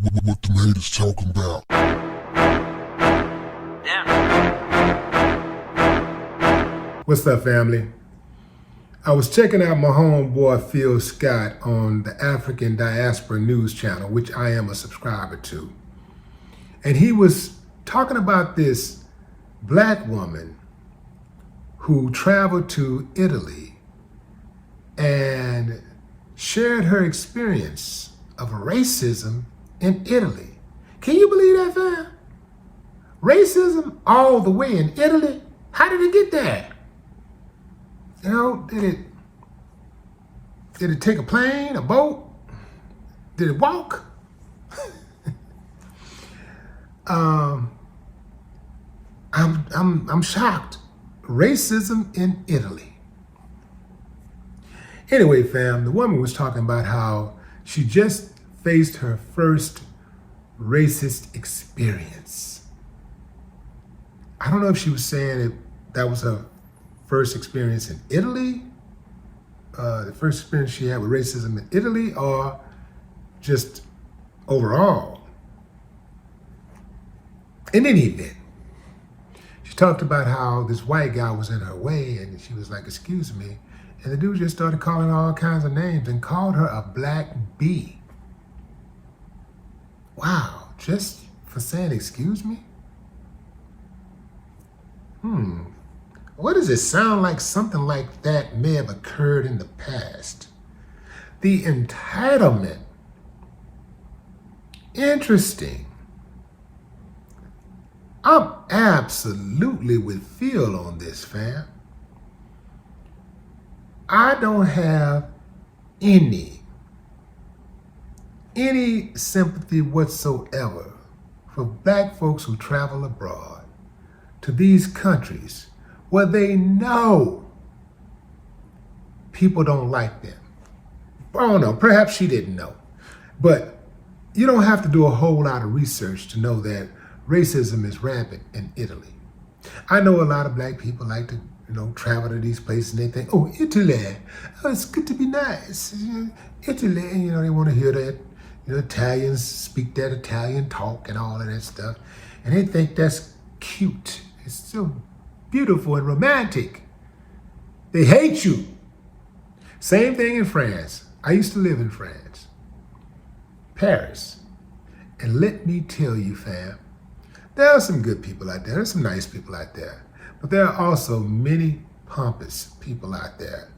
What them haters talking about? What's up, family? I was checking out my homeboy Phil Scott on the African Diaspora News Channel, which I am a subscriber to. And he was talking about this black woman who traveled to Italy and shared her experience of racism in Italy. Can you believe that, fam? Racism all the way in Italy? How did it get there? You know, did it take a plane, a boat? Did it walk? I'm shocked. Racism in Italy. Anyway, fam, the woman was talking about how she just faced her first racist experience. I don't know if she was saying that was her first experience in Italy, the first experience she had with racism in Italy, or just overall. In any event, she talked about how this white guy was in her way, and she was like, "Excuse me," and the dude just started calling her all kinds of names and called her a black bee. Wow, just for saying "excuse me"? What does it sound like? Something like that may have occurred in the past. The entitlement. Interesting. I'm absolutely with Phil on this, fam. I don't have any sympathy whatsoever for black folks who travel abroad to these countries where they know people don't like them. I don't know, perhaps she didn't know. But you don't have to do a whole lot of research to know that racism is rampant in Italy. I know a lot of black people like to, travel to these places and they think, "Oh, Italy, oh, it's good to be nice. Italy," and they want to hear that, Italians speak that Italian talk and all of that stuff. And they think that's cute. It's so beautiful and romantic. They hate you. Same thing in France. I used to live in France, Paris. And let me tell you, fam, there are some good people out there. There's some nice people out there. But there are also many pompous people out there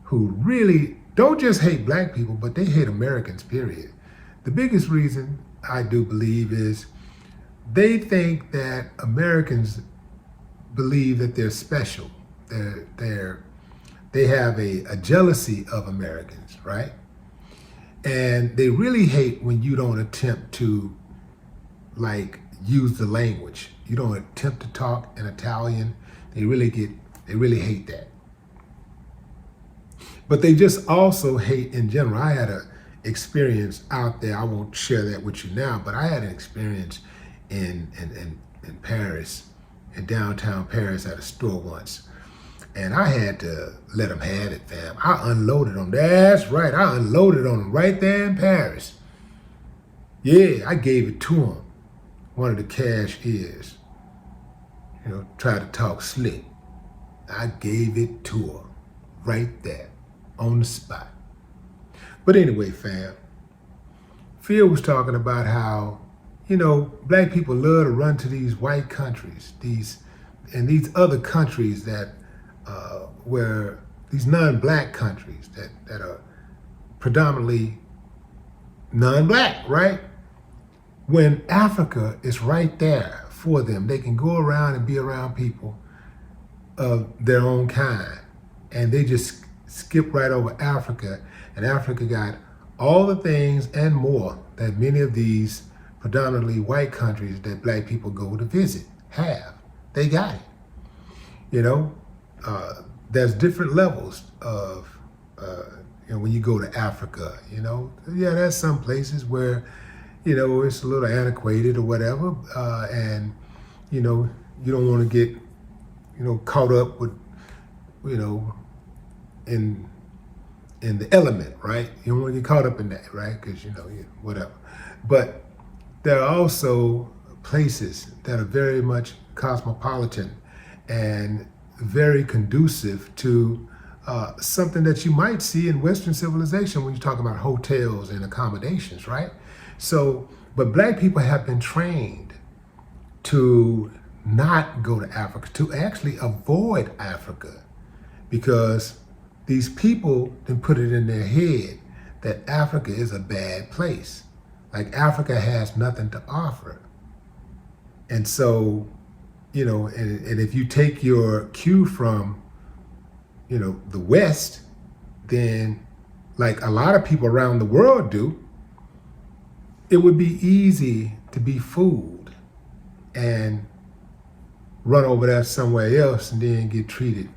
who really don't just hate black people, but they hate Americans, period. The biggest reason, I do believe, is they think that Americans believe that they're special. They have a jealousy of Americans, right? And they really hate when you don't attempt to use the language. You don't attempt to talk in Italian. They really hate that. But they just also hate in general. I had an experience out there. I won't share that with you now, but I had an experience in Paris, in downtown Paris, at a store once. And I had to let them have it, fam. I unloaded on them. That's right, I unloaded on them right there in Paris. Yeah, I gave it to them. One of the cashiers, tried to talk slick. I gave it to her right there on the spot. But anyway, fam, Phil was talking about how, black people love to run to these white countries, these other countries that, where these non-black countries that are predominantly non-black, right? When Africa is right there for them, they can go around and be around people of their own kind, and they just skip right over Africa, and Africa got all the things and more that many of these predominantly white countries that black people go to visit have. They got it. There's different levels of, when you go to Africa, Yeah, there's some places where, it's a little antiquated or whatever, and, you don't want to get, caught up with, in the element, right? You don't want to get caught up in that, right? Because, whatever. But there are also places that are very much cosmopolitan and very conducive to something that you might see in Western civilization when you talk about hotels and accommodations, right? So, but black people have been trained to not go to Africa, to actually avoid Africa, because these people then put it in their head that Africa is a bad place. Like Africa has nothing to offer. And so, and if you take your cue from, the West, then like a lot of people around the world do, it would be easy to be fooled and run over there somewhere else and then get treated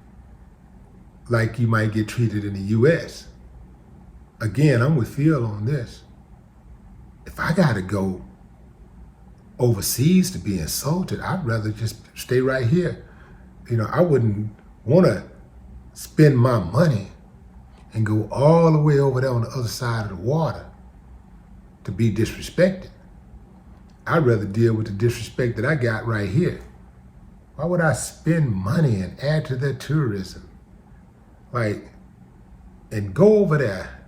like you might get treated in the US. Again, I'm with Phil on this. If I gotta go overseas to be insulted, I'd rather just stay right here. I wouldn't wanna spend my money and go all the way over there on the other side of the water to be disrespected. I'd rather deal with the disrespect that I got right here. Why would I spend money and add to their tourism? And go over there.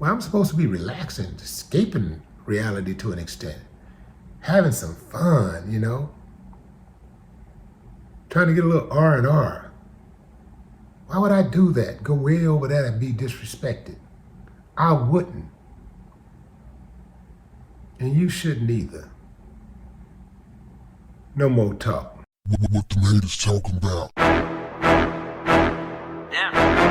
Well, I'm supposed to be relaxing, escaping reality to an extent, having some fun, trying to get a little R&R. Why would I do that? Go way over there and be disrespected? I wouldn't. And you shouldn't either. No more talk. What the haters talking about? Yeah.